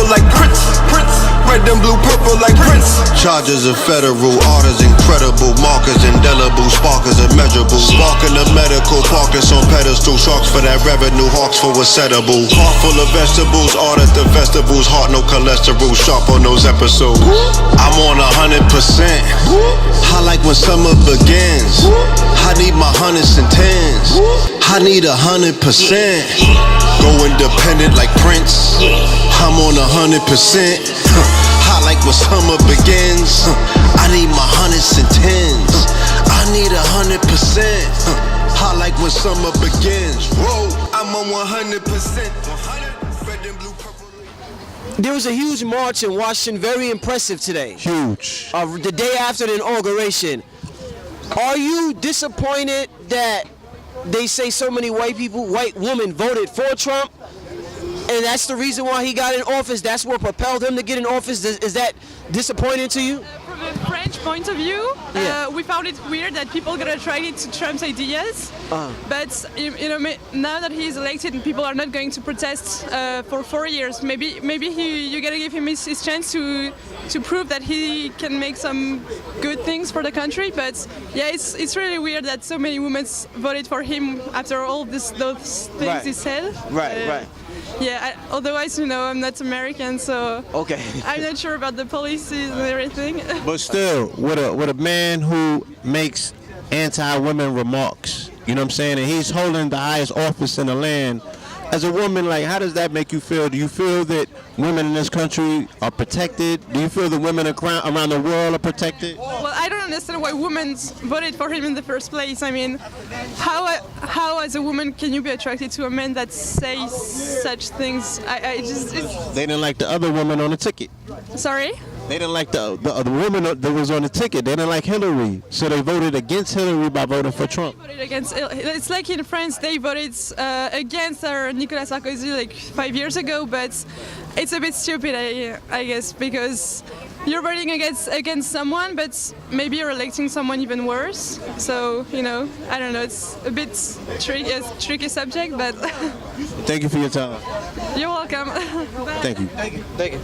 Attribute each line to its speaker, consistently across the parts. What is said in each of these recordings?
Speaker 1: purple like Prince. Red and blue, purple like Prince.
Speaker 2: Charges of federal, orders incredible, markers indelible, sparkers immeasurable. Sparking the medical, parkers on pedestal, sharks for that revenue, hawks for what's edible. Heart full of vegetables, art at the festivals, heart no cholesterol, sharp on those episodes. I'm on 100%. I like when summer begins. I need my hundreds and tens. I need 100%. Go independent like Prince. I'm on 100%. I like when summer begins. I need my hundreds and tens. I need 100%. I like when summer begins. Whoa, I'm on 100%. 100. Red and blue, purple.
Speaker 3: There was a huge march in Washington, very impressive today.
Speaker 4: Huge.
Speaker 3: The day after the inauguration. Are you disappointed that they say so many white women voted for Trump? And that's the reason why he got in office? That's what propelled him to get in office? Is that disappointing to you?
Speaker 5: From a French point of view, we found it weird that people got attracted to Trump's ideas. But now that he's elected and people are not going to protest for 4 years, maybe you gotta give him his chance to prove that he can make some good things for the country. But yeah, it's really weird that so many women voted for him after all those things he said.
Speaker 3: Right.
Speaker 5: Yeah, otherwise, I'm not American, so
Speaker 3: okay.
Speaker 5: I'm not sure about the policies and everything.
Speaker 4: But still, with a man who makes anti-women remarks, you know what I'm saying, and he's holding the highest office in the land, as a woman, like, how does that make you feel? Do you feel that women in this country are protected? Do you feel that women around the world are protected?
Speaker 5: Well, I don't understand why women voted for him in the first place. I mean, how as a woman can you be attracted to a man that says such things?
Speaker 4: They didn't like the other woman on the ticket.
Speaker 5: Sorry?
Speaker 4: They didn't like the woman that was on the ticket. They didn't like Hillary, so they voted against Hillary by voting for Trump.
Speaker 5: It's like in France, they voted against Nicolas Sarkozy like 5 years ago, but it's a bit stupid, I guess, because you're voting against someone, but maybe you're electing someone even worse. So, I don't know, it's a bit tricky subject, but...
Speaker 4: Thank you for your time.
Speaker 5: You're welcome.
Speaker 4: Thank you.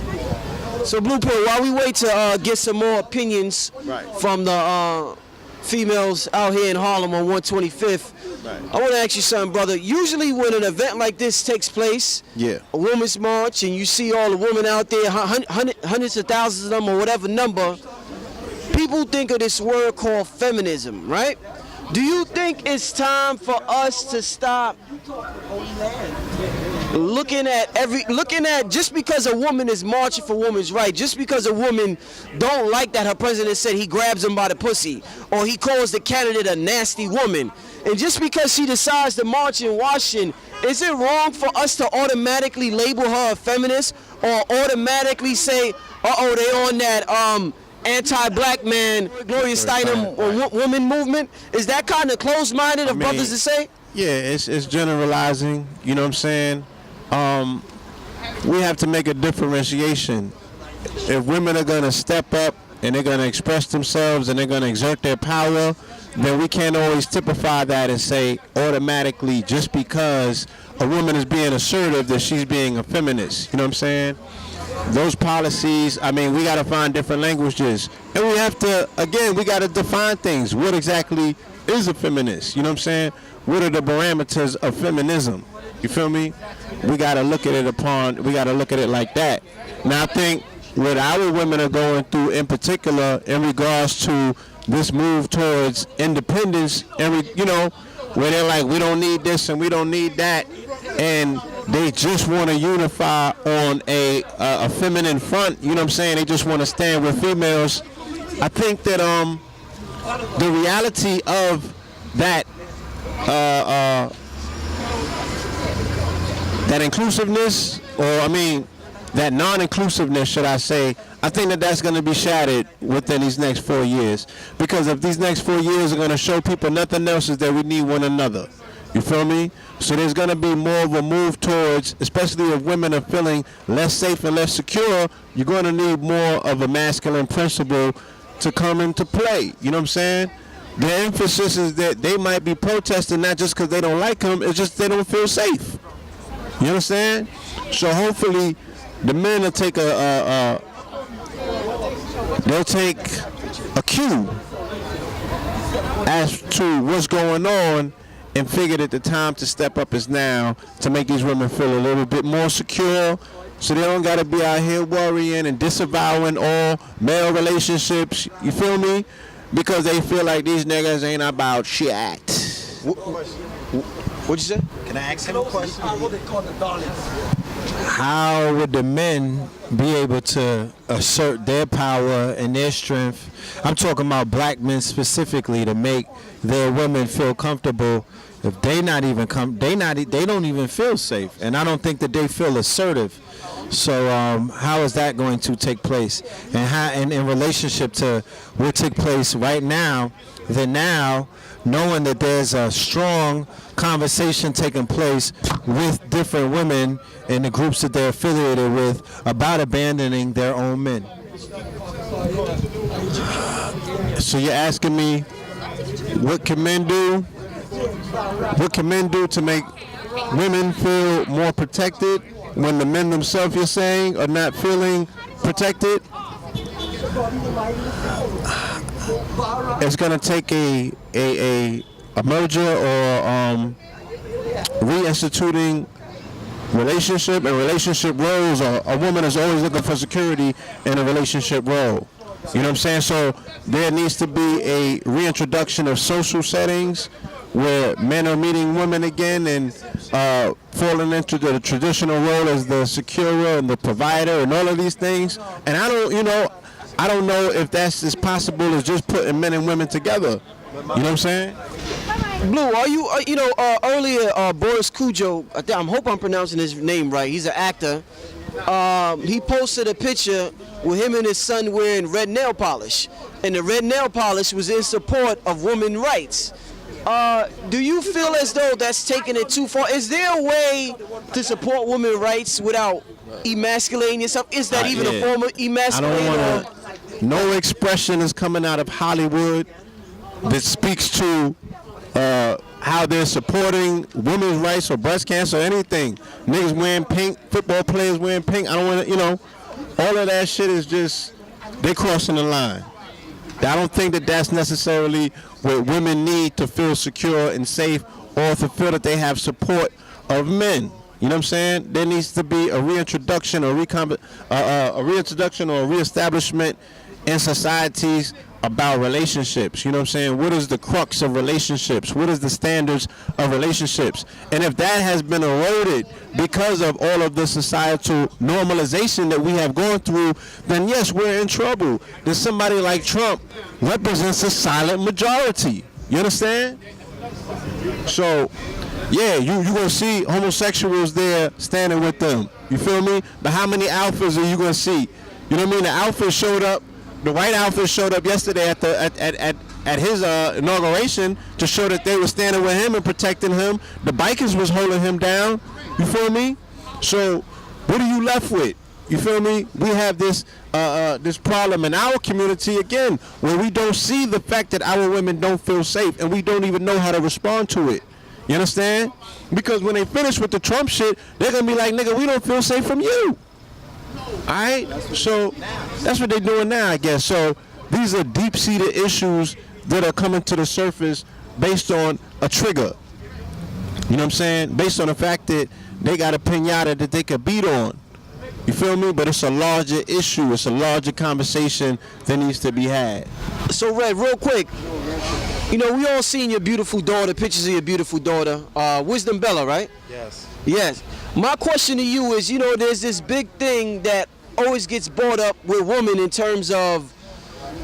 Speaker 3: So, Blueprint, while we wait to get some more opinions from the females out here in Harlem on 125th, I want to ask you something, brother. Usually when an event like this takes place, a women's march, and you see all the women out there, hundreds of thousands of them or whatever number, people think of this word called feminism, right? Do you think it's time for us to stop looking at just because a woman is marching for women's rights, just because a woman don't like that her president said he grabs him by the pussy, or he calls the candidate a nasty woman, and just because she decides to march in Washington, is it wrong for us to automatically label her a feminist, or automatically say, uh-oh, they on that anti-black man, Gloria Steinem woman movement? Is that kind of closed-minded of brothers to say?
Speaker 4: Yeah, it's generalizing, you know what I'm saying? We have to make a differentiation. If women are going to step up and they're going to express themselves and they're going to exert their power, then we can't always typify that and say automatically just because a woman is being assertive that she's being a feminist. You know what I'm saying? Those policies, I mean, we got to find different languages. And we have to, again, we got to define things. What exactly is a feminist? You know what I'm saying? What are the parameters of feminism? You feel me? We got to look at it like that. Now, I think what our women are going through in particular in regards to this move towards independence, and where they're like, we don't need this and we don't need that, and they just want to unify on a feminine front, you know what I'm saying? They just want to stand with females. I think that the reality of that that inclusiveness, that non-inclusiveness, should I say, I think that that's going to be shattered within these next 4 years. Because if these next 4 years are going to show people nothing else is that we need one another. You feel me? So there's going to be more of a move towards, especially if women are feeling less safe and less secure, you're going to need more of a masculine principle to come into play. You know what I'm saying? The emphasis is that they might be protesting not just because they don't like him, it's just they don't feel safe. You understand? So hopefully the men will take they'll take a cue as to what's going on and figure that the time to step up is now to make these women feel a little bit more secure, so they don't got to be out here worrying and disavowing all male relationships, you feel me? Because they feel like these niggas ain't about shit.
Speaker 3: What'd you say?
Speaker 6: Can I ask him a question?
Speaker 7: How would the men be able to assert their power and their strength? I'm talking about black men specifically, to make their women feel comfortable if they don't even feel safe, and I don't think that they feel assertive. So how is that going to take place? And in relationship to what took place right now, then now knowing that there's a strong conversation taking place with different women in the groups that they're affiliated with about abandoning their own men.
Speaker 4: So you're asking me, what can men do? What can men do to make women feel more protected when the men themselves, you're saying, are not feeling protected? It's going to take a merger or reinstituting relationship and relationship roles. A woman is always looking for security in a relationship role. You know what I'm saying? So there needs to be a reintroduction of social settings where men are meeting women again and falling into the traditional role as the securer and the provider and all of these things. And I don't know if that's as possible as just putting men and women together. You know what I'm saying?
Speaker 3: Blue, are you, earlier Boris Cujo, I hope I'm pronouncing his name right, he's an actor, he posted a picture with him and his son wearing red nail polish, and the red nail polish was in support of women's rights. Do you feel as though that's taking it too far? Is there a way to support women's rights without emasculating yourself? Is that even a form of emasculating?
Speaker 4: No expression is coming out of Hollywood that speaks to how they're supporting women's rights or breast cancer or anything. Niggas wearing pink, football players wearing pink. I don't want to, all of that shit is just, they crossing the line. I don't think that that's necessarily what women need to feel secure and safe, or to feel that they have support of men. You know what I'm saying? There needs to be a reintroduction or a reestablishment in societies about relationships. You know what I'm saying? What is the crux of relationships? What is the standards of relationships? And if that has been eroded because of all of the societal normalization that we have gone through, then yes, we're in trouble. Then somebody like Trump represents a silent majority. You understand? So, yeah, you're going to see homosexuals there standing with them. You feel me? But how many alphas are you going to see? You know what I mean? The alphas showed up. The white outfit showed up yesterday at his inauguration to show that they were standing with him and protecting him. The bikers was holding him down. You feel me? So what are you left with? You feel me? We have this this problem in our community again, where we don't see the fact that our women don't feel safe, and we don't even know how to respond to it. You understand? Because when they finish with the Trump shit, they're gonna be like, nigga, we don't feel safe from you. Alright, so that's what they're doing now, I guess. So these are deep-seated issues that are coming to the surface based on a trigger. You know what I'm saying? Based on the fact that they got a piñata that they could beat on. You feel me? But it's a larger issue. It's a larger conversation that needs to be had.
Speaker 3: So, Red, real quick, we all seen your beautiful daughter, pictures of your beautiful daughter, Wisdom Bella, right?
Speaker 6: Yes.
Speaker 3: Yes. My question to you is, there's this big thing that always gets brought up with women in terms of,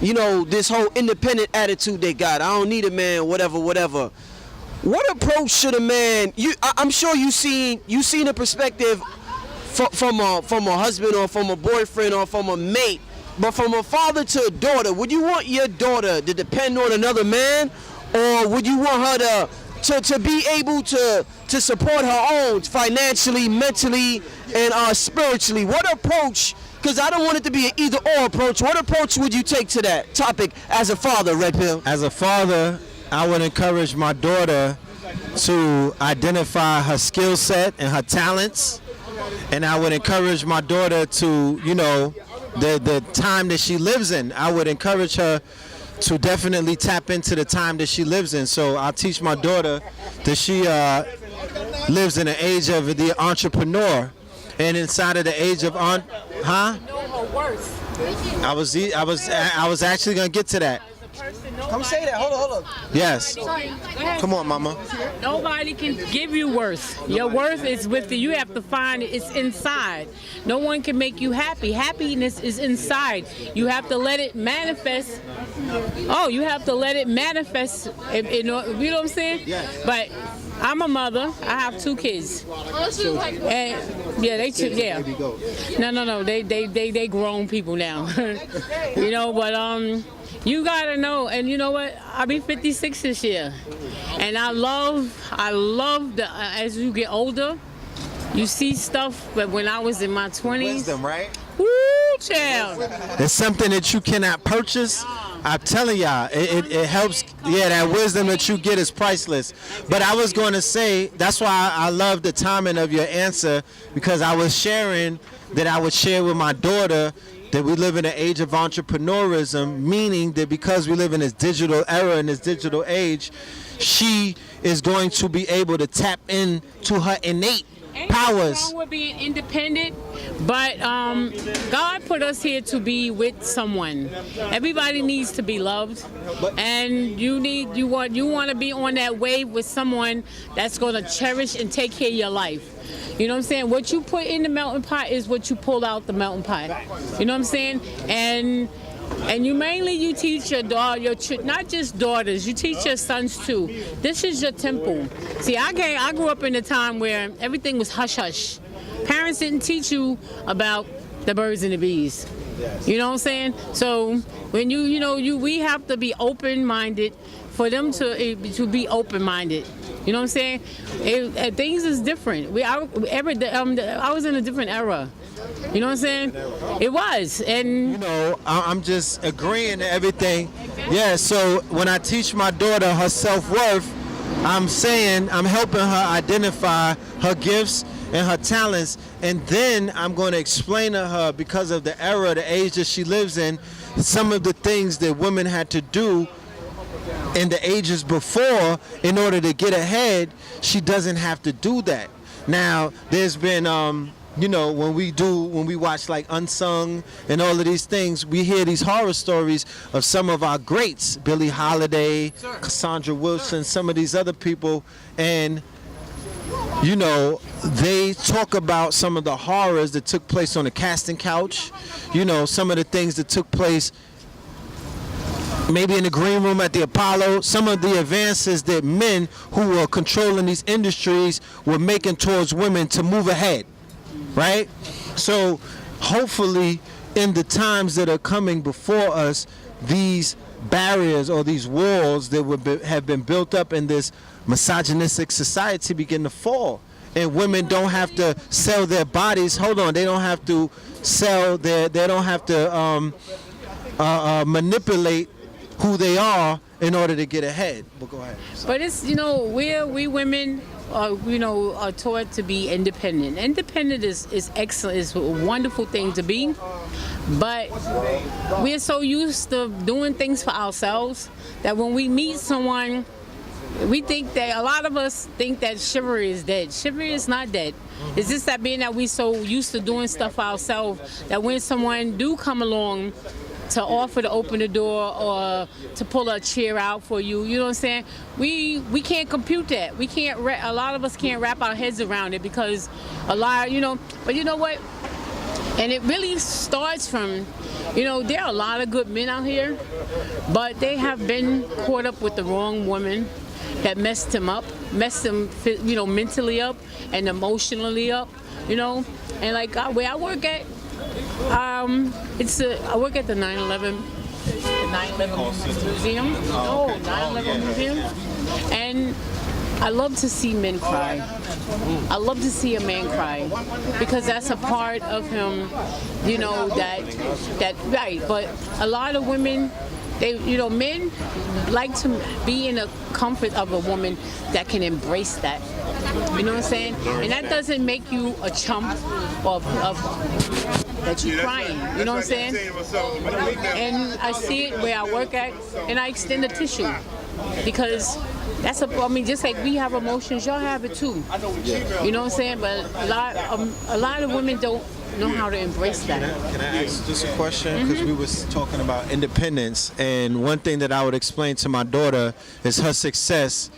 Speaker 3: this whole independent attitude they got. I don't need a man, whatever. What approach should a man? I'm sure you seen a perspective from a husband or from a boyfriend or from a mate, but from a father to a daughter. Would you want your daughter to depend on another man, or would you want her to be able to support her own financially, mentally, and spiritually? What approach? Because I don't want it to be an either-or approach. What approach would you take to that topic as a father, Red Pill?
Speaker 7: As a father, I would encourage my daughter to identify her skill set and her talents, and I would encourage my daughter to, you know, the time that she lives in. I would encourage her to definitely tap into the time that she lives in. So I'll teach my daughter that she lives in the age of the entrepreneur, and inside of the age of I was actually gonna get to that.
Speaker 3: Come say that. Hold on.
Speaker 7: Yes. Come on, mama.
Speaker 6: Nobody can give you worth. Your worth is with you. You have to find it. It's inside. No one can make you happy. Happiness is inside. You have to let it manifest. Oh, you have to let it manifest. You know what I'm saying?
Speaker 7: Yeah.
Speaker 6: But I'm a mother. I have 2 kids. And yeah, No. They grown people now. You know, but you gotta know, and you know what? I'll be 56 this year, and I love the as you get older, you see stuff. But when I was in my 20s,
Speaker 7: Wisdom, right?
Speaker 6: woo, child.
Speaker 7: It's something that you cannot purchase. I'm telling y'all, it helps. Yeah, that wisdom that you get is priceless. But I was going to say, that's why I love the timing of your answer, because I was sharing that I would share with my daughter that we live in an age of entrepreneurism, meaning that because we live in this digital era, in this digital age, she is going to be able to tap into her innate powers.
Speaker 6: Ain't wrong with being independent, but God put us here to be with someone. Everybody needs to be loved, and you want to be on that wave with someone that's going to cherish and take care of your life. You know what I'm saying? What you put in the melting pot is what you pull out the melting pot. You know what I'm saying? And you teach your daughter, not just daughters, you teach your sons too. This is your temple. See, I grew up in a time where everything was hush hush. Parents didn't teach you about the birds and the bees. You know what I'm saying? So when we have to be open-minded for them to be open-minded. You know what I'm saying? Things is different. I was in a different era. You know what I'm saying? It was, and
Speaker 7: you know, I'm just agreeing to everything. Yeah. So when I teach my daughter her self-worth, I'm helping her identify her gifts and her talents, and then I'm going to explain to her, because of the era, the age that she lives in, some of the things that women had to do in the ages before in order to get ahead. She doesn't have to do that. Now, there's been, you know, when we watch like Unsung and all of these things, we hear these horror stories of some of our greats, Billie Holiday, Cassandra Wilson, some of these other people, and you know, they talk about some of the horrors that took place on the casting couch, you know, some of the things that took place maybe in the green room at the Apollo, some of the advances that men who were controlling these industries were making towards women to move ahead, right? So hopefully in the times that are coming before us, these barriers or these walls that have been built up in this misogynistic society begin to fall, and women don't have to sell their bodies. Hold on, they don't have to sell they don't have to manipulate who they are in order to get ahead. But go ahead.
Speaker 6: But it's, you know, we women are taught to be independent. Independent is excellent. It's a wonderful thing to be. But we're so used to doing things for ourselves that when we meet someone, we think that, a lot of us think that chivalry is dead. Chivalry is not dead. It's just that being that we so used to doing stuff for ourselves that when someone do come along to offer to open the door or to pull a chair out for you, you know what I'm saying? We can't compute that. We can't. A lot of us can't wrap our heads around it, because a lot, you know. But you know what? And it really starts from, you know, there are a lot of good men out here, but they have been caught up with the wrong woman that messed them, you know, mentally up and emotionally up, you know. And like where I work at, I work at the 9/11 museum. Oh, 9/11 museum, and I love to see men cry. I love to see a man cry, because that's a part of him, you know, that right. But a lot of women, men like to be in the comfort of a woman that can embrace that. You know what I'm saying? And that doesn't make you a chump of that you're crying. You know what I'm saying? And I see it where I work at, and I extend the tissue because that's I mean, just like we have emotions, y'all have it too. You know what I'm saying? But a lot of women don't know how to embrace that.
Speaker 7: Can I ask just a question? Because we was talking about independence, and one thing that I would explain to my daughter is her success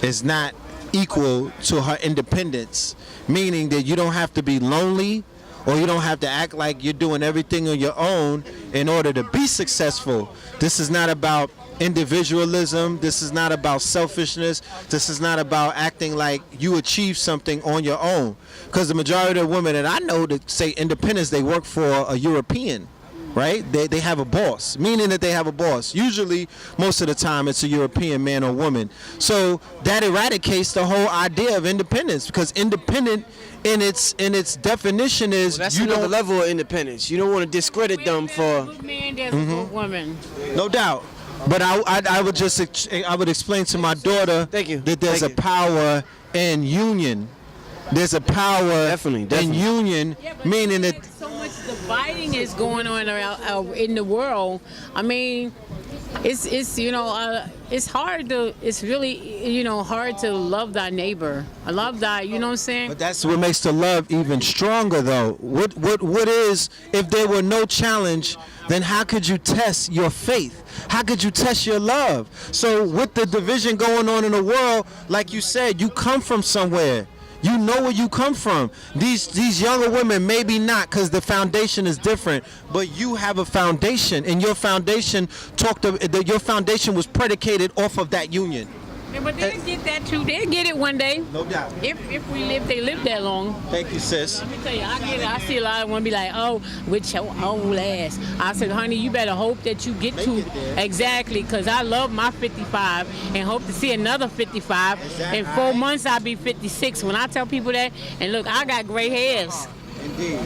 Speaker 7: is not equal to her independence, meaning that you don't have to be lonely or you don't have to act like you're doing everything on your own in order to be successful. This is not about individualism. This is not about selfishness. This is not about acting like you achieve something on your own. Because the majority of women that I know that say independence, they work for a European, right? They have a boss, meaning that they have a boss. Usually, most of the time, it's a European man or woman. So that eradicates the whole idea of independence, because independent in its definition is
Speaker 3: That's
Speaker 7: you
Speaker 3: another
Speaker 7: don't
Speaker 3: level of independence. You don't want to discredit them for.
Speaker 6: There's a good man, there's a good woman.
Speaker 7: No doubt. But I would explain to my daughter
Speaker 3: Thank you.
Speaker 7: that there's
Speaker 3: Thank
Speaker 7: a power in union. There's a power
Speaker 3: Definitely.
Speaker 7: in union,
Speaker 6: Yeah, but
Speaker 7: meaning that
Speaker 6: like so much dividing is going on around, in the world. I mean, it's you know it's hard to really hard to love thy neighbor. I love thy, you know what I'm saying?
Speaker 7: But that's what makes the love even stronger, though. What is, if there were no challenge, then how could you test your faith? How could you test your love? So with the division going on in the world, like you said, you come from somewhere. You know where you come from. These younger women maybe not, because the foundation is different, but you have a foundation, and your foundation your foundation was predicated off of that union.
Speaker 6: Yeah, but they'll get that too. They'll get it one day.
Speaker 7: No doubt.
Speaker 6: If they live that long.
Speaker 7: Thank you, sis.
Speaker 6: Let me tell you, I see a lot of women be like, oh, with your old ass. I said, honey, you better hope that you get to
Speaker 7: it there.
Speaker 6: exactly, because I love my 55 and hope to see another 55.
Speaker 7: Exactly.
Speaker 6: In 4 months, I'll be 56. When I tell people that, and look, I got gray hairs.
Speaker 7: Indeed.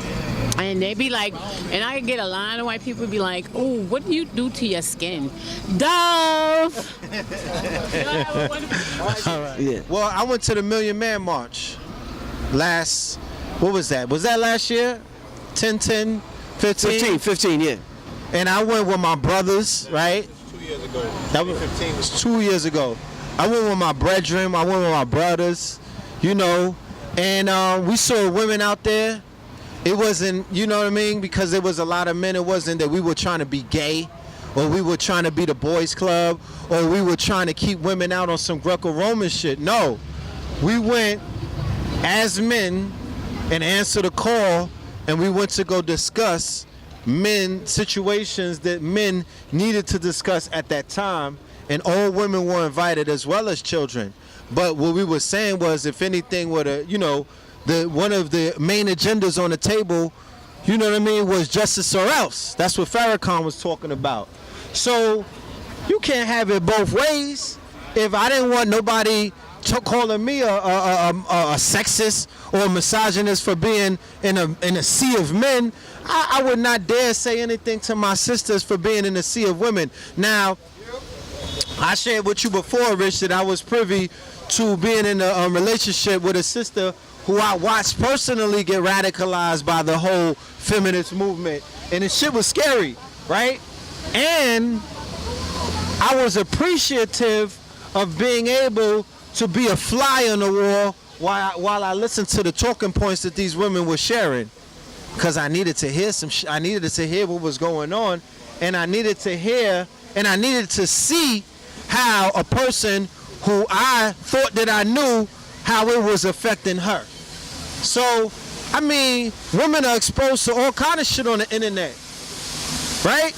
Speaker 6: And they be like, and I get a line of white people be like, oh, what do you do to your skin? Dove!
Speaker 3: Yeah.
Speaker 7: Well, I went to the Million Man March what was that? Was that last year? 10, 15?
Speaker 3: 15, yeah.
Speaker 7: And I went with my brothers, right?
Speaker 2: 2 years ago.
Speaker 7: That was
Speaker 2: 15.
Speaker 7: It was 2 years ago. I went with my brethren, I went with my brothers, and we saw women out there. It wasn't, you know what I mean? Because there was a lot of men. It wasn't that we were trying to be gay, or we were trying to be the boys club, or we were trying to keep women out on some Greco-Roman shit. No, we went as men and answered a call, and we went to go discuss situations that men needed to discuss at that time, and all women were invited as well as children. But what we were saying was, if anything were to, one of the main agendas on the table, you know what I mean, was justice or else. That's what Farrakhan was talking about. So you can't have it both ways. If I didn't want nobody calling me a sexist or a misogynist for being in a sea of men, I would not dare say anything to my sisters for being in a sea of women. Now, I shared with you before, Rich, that I was privy to being in a relationship with a sister who I watched personally get radicalized by the whole feminist movement. And the shit was scary, right? And I was appreciative of being able to be a fly on the wall while I listened to the talking points that these women were sharing. Because I needed to hear I needed to hear what was going on, and I needed to hear, and I needed to see how a person who I thought that I knew, how it was affecting her. So, I mean, women are exposed to all kind of shit on the internet, right?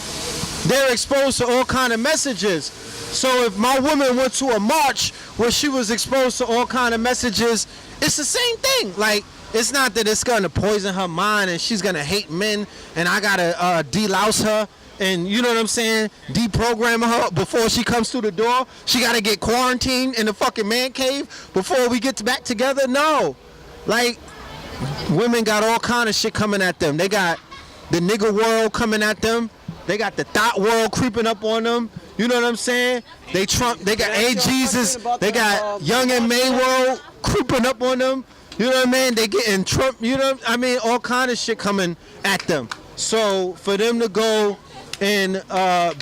Speaker 7: They're exposed to all kind of messages. So if my woman went to a march where she was exposed to all kind of messages, it's the same thing. Like, it's not that it's gonna poison her mind and she's gonna hate men and I gotta delouse her and, you know what I'm saying, deprogram her before she comes through the door. She gotta get quarantined in the fucking man cave before we get back together. No, like, women got all kind of shit coming at them. They got the nigga world coming at them. They got the thought world creeping up on them. You know what I'm saying? They got A Jesus. They got Young and May world. creeping up on them. You know what I mean? They getting Trump. You know what I mean? All kind of shit coming at them. So for them to go and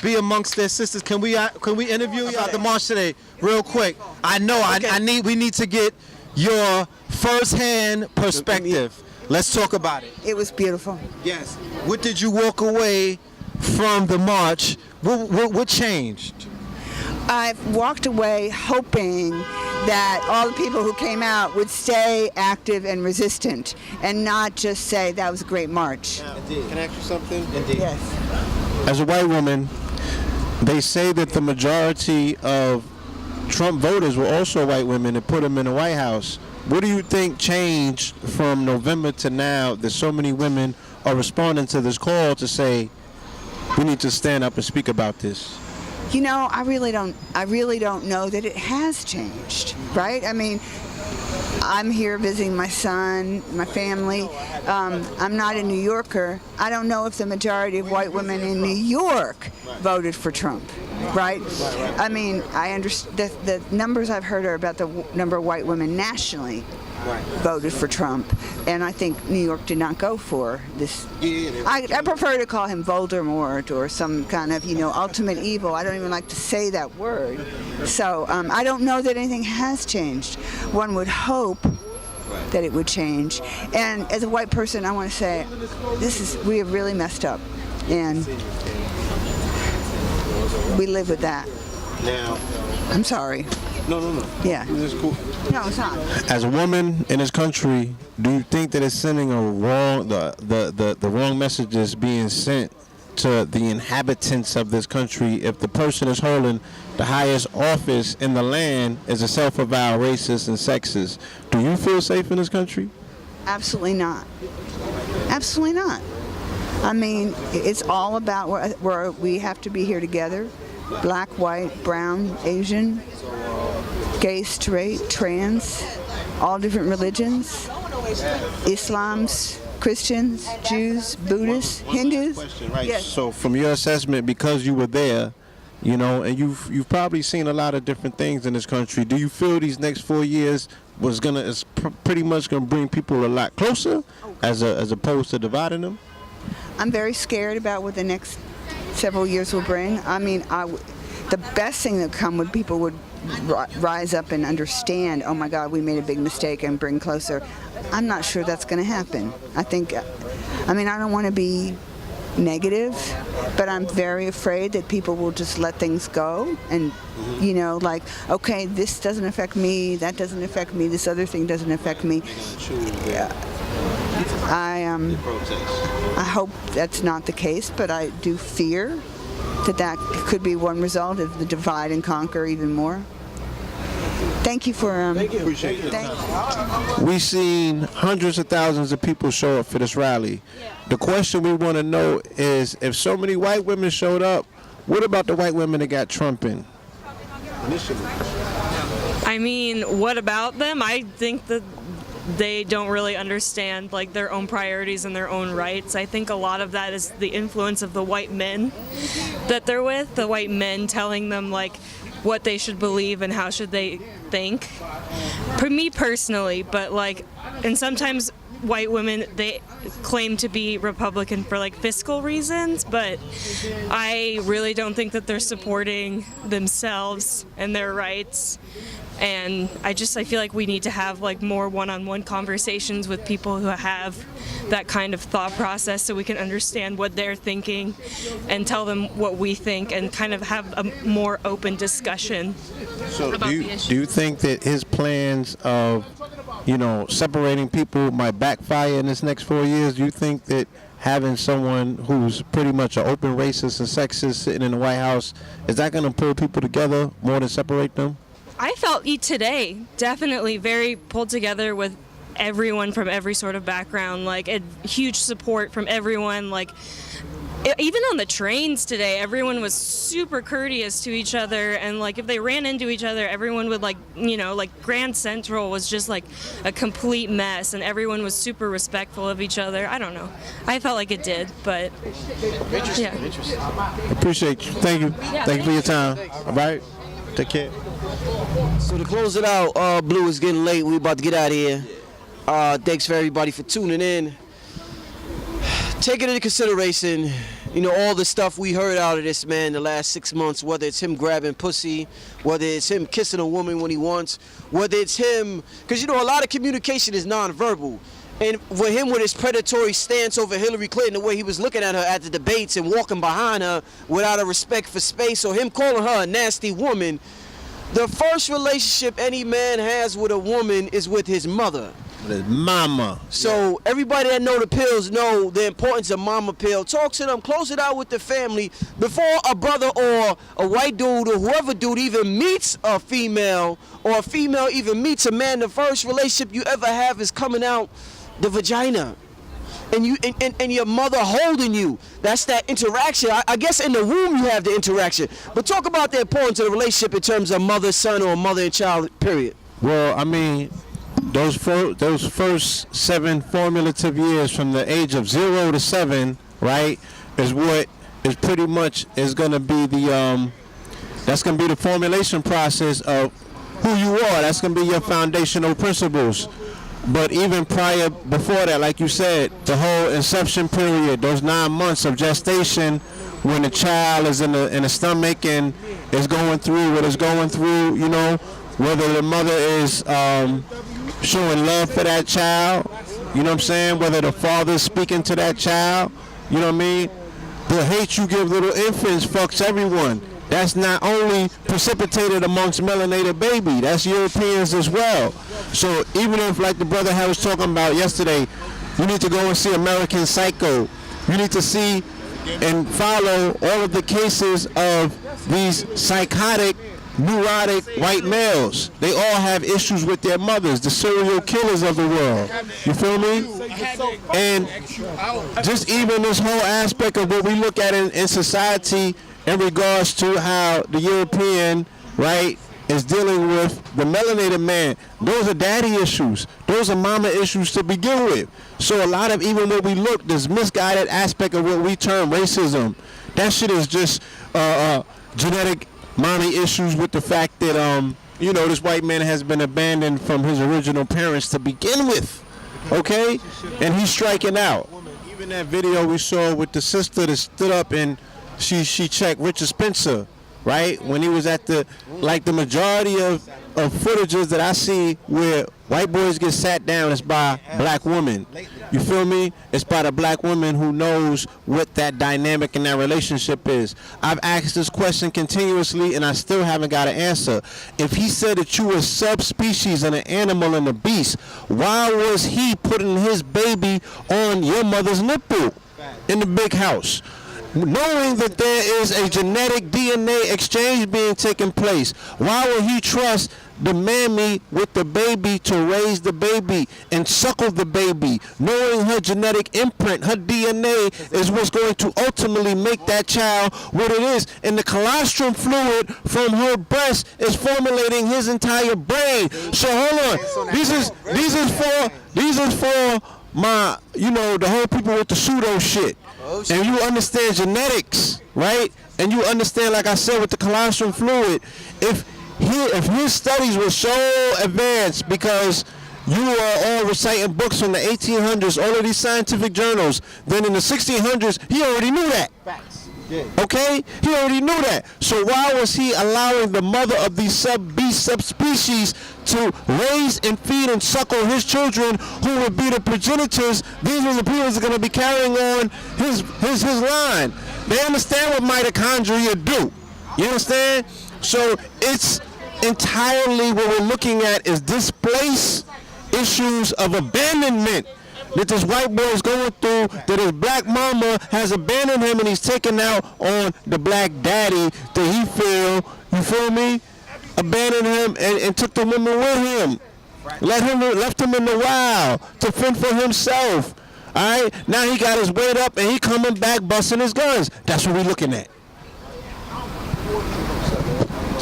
Speaker 7: be amongst their sisters, can we interview you about the march today, real quick? I know we need to get your first-hand perspective. Let's talk about it.
Speaker 8: It was beautiful.
Speaker 7: Yes. What did you walk away from the march? What changed?
Speaker 8: I've walked away hoping that all the people who came out would stay active and resistant and not just say that was a great march.
Speaker 7: Indeed. Can I ask you something? Indeed.
Speaker 8: Yes.
Speaker 4: As a white woman, they say that the majority of Trump voters were also white women and put them in the White House. What do you think changed from November to now that so many women are responding to this call to say we need to stand up and speak about this?
Speaker 8: You know, I really don't know that it has changed, right? I mean, I'm here visiting my son, my family. I'm not a New Yorker. I don't know if the majority of white women in New York voted for Trump, right? I mean, I understand the numbers I've heard are about the number of white women nationally voted for Trump, and I think New York did not go for this. I prefer to call him Voldemort or some kind of, ultimate evil. I don't even like to say that word. So I don't know that anything has changed. One would hope that it would change. And as a white person, I want to say, we have really messed up, and we live with that.
Speaker 7: Now,
Speaker 8: I'm sorry.
Speaker 7: No.
Speaker 8: Yeah.
Speaker 7: This is cool.
Speaker 8: No, it's not.
Speaker 4: As a woman in this country, do you think that it's sending a wrong the wrong messages being sent to the inhabitants of this country if the person is holding the highest office in the land is a self-avowed racist and sexist? Do you feel safe in this country?
Speaker 8: Absolutely not. Absolutely not. I mean, it's all about where we have to be here together. Black, white, brown, Asian, gay, straight, trans, all different religions, Islams, Christians, Jews, Buddhists, Hindus.
Speaker 4: Right.
Speaker 8: Yes.
Speaker 4: So from your assessment, because you were there, and you've probably seen a lot of different things in this country, do you feel these next 4 years is pretty much gonna bring people a lot closer as opposed to dividing them?
Speaker 8: I'm very scared about what the next several years will bring. I mean, the best thing that come would people would rise up and understand, oh my God, we made a big mistake, and bring closer. I'm not sure that's going to happen. I don't want to be negative, but I'm very afraid that people will just let things go and, okay, this doesn't affect me, that doesn't affect me, this other thing doesn't affect me. I hope that's not the case, but I do fear that could be one result of the divide and conquer even more. Thank you for
Speaker 7: Appreciate it.
Speaker 4: We've seen hundreds of thousands of people show up for this rally. The question we want to know is, if so many white women showed up, what about the white women that got Trump in?
Speaker 9: I mean, what about them? I think that they don't really understand their own priorities and their own rights. I think a lot of that is the influence of the white men that they're with, the white men telling them what they should believe and how should they think. For me personally, but and sometimes white women, they claim to be Republican for fiscal reasons, but I really don't think that they're supporting themselves and their rights. And I feel like we need to have more one-on-one conversations with people who have that kind of thought process, so we can understand what they're thinking and tell them what we think, and kind of have a more open discussion about the issue.
Speaker 4: Do you think that his plans of separating people might backfire in this next 4 years? Do you think that having someone who's pretty much an open racist and sexist sitting in the White House, is that going to pull people together more than separate them?
Speaker 9: I felt today definitely very pulled together with everyone from every sort of background, a huge support from everyone. Even on the trains today, everyone was super courteous to each other, and if they ran into each other, everyone would Grand Central was just a complete mess, and everyone was super respectful of each other. I don't know. I felt like it did, but yeah.
Speaker 4: Appreciate you. Thank you.
Speaker 9: Yeah,
Speaker 4: Thank you for your time. All right. Take care.
Speaker 3: So to close it out, Blue, is getting late. We about to get out of here. Thanks for everybody for tuning in. Take it into consideration, you know, all the stuff we heard out of this man the last 6 months, whether it's him grabbing pussy, whether it's him kissing a woman when he wants, whether it's him, because, you know, a lot of communication is nonverbal. And with him with his predatory stance over Hillary Clinton, the way he was looking at her at the debates and walking behind her without a respect for space, or him calling her a nasty woman, the first relationship any man has with a woman is with his mother.
Speaker 7: His mama.
Speaker 3: So everybody that know the pills know the importance of mama pill. Talk to them, close it out with the family before a brother or a white dude or whoever dude even meets a female, or a female even meets a man. The first relationship you ever have is coming out the vagina. And you and your mother holding you. That's that interaction. I guess in the womb you have the interaction. But talk about the importance of the relationship in terms of mother, son, or mother and child, period.
Speaker 4: Well, I mean, those first 7 formative years from the age of 0 to 7, right, is what is pretty much is going to be the that's going to be the formulation process of who you are. That's going to be your foundational principles. But even prior, before that, like you said, the whole inception period, those 9 months of gestation, when the child is in the stomach and is going through what it's going through, you know, whether the mother is showing love for that child, you know what I'm saying, whether the father is speaking to that child, you know what I mean. The hate you give little infants fucks everyone. That's not only precipitated amongst melanated baby, that's Europeans as well. So even if, like the brother I was talking about yesterday, you need to go and see American Psycho. You need to see and follow all of the cases of these psychotic, neurotic white males. They all have issues with their mothers, the serial killers of the world. You feel me? And just even this whole aspect of what we look at in society in regards to how the European, right, is dealing with the melanated man. Those are daddy issues. Those are mama issues to begin with. So a lot of, even when we look, this misguided aspect of what we term racism, that shit is just genetic mommy issues with the fact that, you know, this white man has been abandoned from his original parents to begin with, okay? And he's striking out. Even that video we saw with the sister that stood up and she checked Richard Spencer, right? When he was at the majority of footages that I see where white boys get sat down, it's by black women. You feel me? It's by the black woman who knows what that dynamic in that relationship is. I've asked this question continuously and I still haven't got an answer. If he said that you were subspecies in an animal and a beast, why was he putting his baby on your mother's nipple in the big house? Knowing that there is a genetic DNA exchange being taken place, why would he trust the mammy with the baby to raise the baby and suckle the baby, knowing her genetic imprint, her DNA is what's going to ultimately make that child what it is, and the colostrum fluid from her breast is formulating his entire brain. So hold on, these is for my, you know, the whole people with the pseudo shit. And you understand genetics, right? And you understand, like I said, with the colostrum fluid, if his studies were so advanced because you are all reciting books from the 1800s, all of these scientific journals, then in the 1600s, he already knew that. Okay? He already knew that. So why was he allowing the mother of these sub-beast subspecies to raise and feed and suckle his children who would be the progenitors? These are the people that are going to be carrying on his line. They understand what mitochondria do. You understand? So it's entirely what we're looking at is displaced issues of abandonment that this white boy is going through, that his black mama has abandoned him and he's taken out on the black daddy that he you feel me, abandoned him and took the woman with him. Left him in the wild to fend for himself. All right, now he got his weight up and he coming back busting his guns. That's what we're looking at.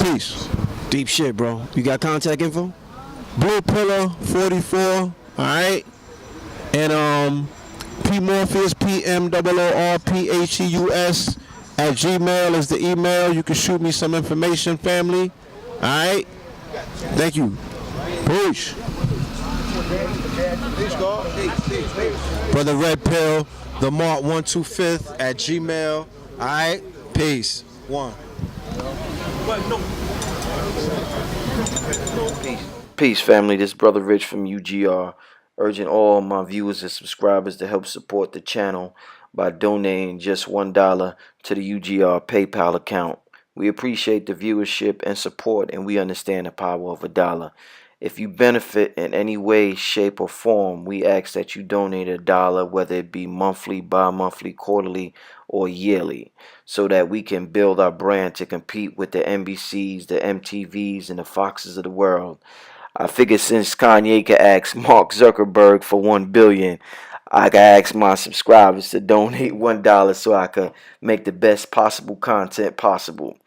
Speaker 4: Peace.
Speaker 3: Deep shit, bro. You got contact info?
Speaker 4: Blue Pillar 44. All right. And P Morpheus, PMOORPHEUS @gmail is the email. You can shoot me some information, family. All right? Thank you. Peace. Brother Red Pill, the Mark 125th at Gmail. All right? Peace. One.
Speaker 3: Peace, family. This Brother Rich from UGR, urging all my viewers and subscribers to help support the channel by donating just $1 to the UGR PayPal account. We appreciate the viewership and support, and we understand the power of $1. If you benefit in any way, shape, or form, we ask that you donate $1, whether it be monthly, bi-monthly, quarterly, or yearly, so that we can build our brand to compete with the NBCs, the MTVs, and the Foxes of the world. I figure since Kanye could ask Mark Zuckerberg for $1 billion, I can ask my subscribers to donate $1 so I can make the best possible content possible.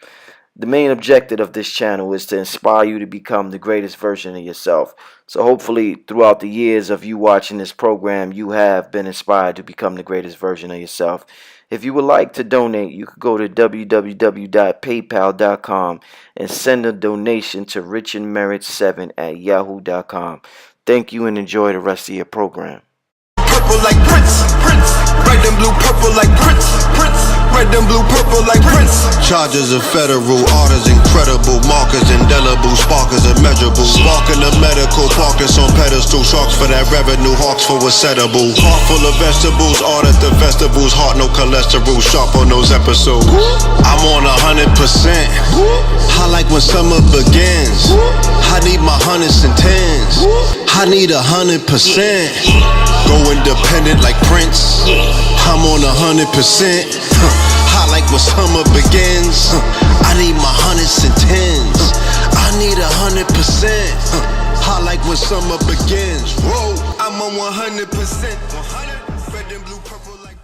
Speaker 3: The main objective of this channel is to inspire you to become the greatest version of yourself. So hopefully throughout the years of you watching this program, you have been inspired to become the greatest version of yourself. If you would like to donate, you could go to www.paypal.com and send a donation to richandmerit7@yahoo.com. Thank you and enjoy the rest of your program.
Speaker 1: Purple like Prince, Prince. Red and blue, purple like Prince, Prince. Red and blue, purple like Prince.
Speaker 2: Charges of federal orders, incredible markers, indelible sparkers, immeasurable. Sparking the medical carcass on pedestal, sharks for that revenue, hawks for what's settable. Heart full of vegetables, art at the festivals, heart no cholesterol, sharp on those episodes. I'm on 100%. I like when summer begins. I need my hundreds and tens. I need 100%. Go independent like Prince. I'm on 100%. I like when summer begins. I need my hundreds and tens. I need 100%. I like when summer begins. Whoa,
Speaker 1: I'm on 100%. 100. Red and blue, purple like